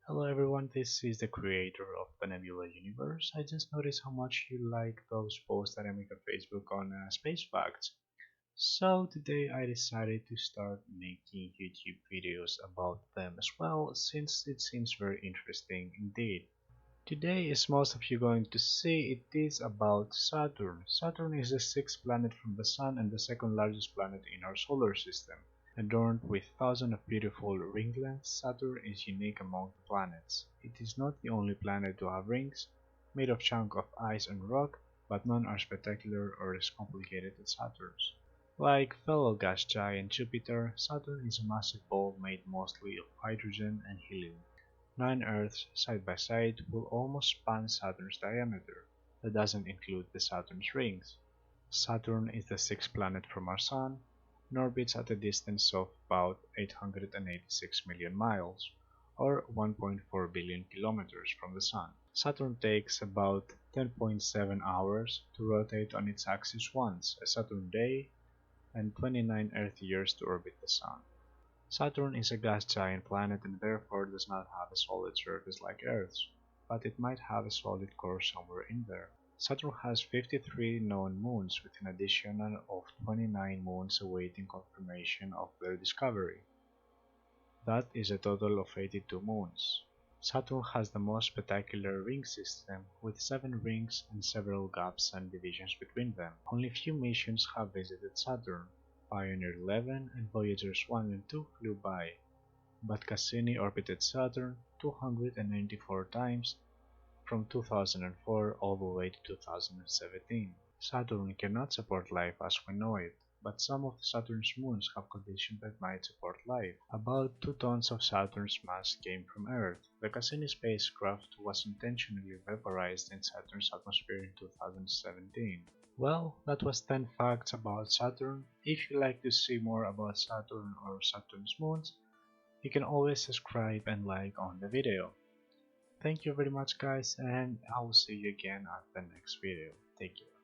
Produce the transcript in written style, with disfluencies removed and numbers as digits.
Hello everyone, this is the creator of the Nebula universe. I just noticed how much you like those posts that I make on Facebook on space facts. So today I decided to start making YouTube videos about them as well, since it seems very interesting indeed. Today, as most of you going to see, it is about Saturn. Saturn is the sixth planet from the Sun and the second largest planet in our solar system. Adorned with thousands of beautiful ringlets, Saturn is unique among the planets. It is not the only planet to have rings, made of chunks of ice and rock, but none are spectacular or as complicated as Saturn's. Like fellow gas giant Jupiter, Saturn is a massive ball made mostly of hydrogen and helium. Nine Earths side by side will almost span Saturn's diameter. That doesn't include the Saturn's rings. Saturn is the sixth planet from our Sun and orbits at a distance of about 886 million miles, or 1.4 billion kilometers from the Sun. Saturn takes about 10.7 hours to rotate on its axis once, a Saturn day, and 29 Earth years to orbit the Sun. Saturn is a gas giant planet and therefore does not have a solid surface like Earth's, but it might have a solid core somewhere in there. Saturn has 53 known moons with an additional of 29 moons awaiting confirmation of their discovery. That is a total of 82 moons. Saturn has the most spectacular ring system, with 7 rings and several gaps and divisions between them. Only few missions have visited Saturn. Pioneer 11 and Voyagers 1 and 2 flew by, but Cassini orbited Saturn 294 times from 2004 all the way to 2017. Saturn cannot support life as we know it, but some of Saturn's moons have conditions that might support life. About 2 tons of Saturn's mass came from Earth. The Cassini spacecraft was intentionally vaporized in Saturn's atmosphere in 2017. Well, that was 10 facts about Saturn. If you like to see more about Saturn or Saturn's moons, you can always subscribe and like on the video. Thank you very much guys, and I will see you again at the next video. Take care.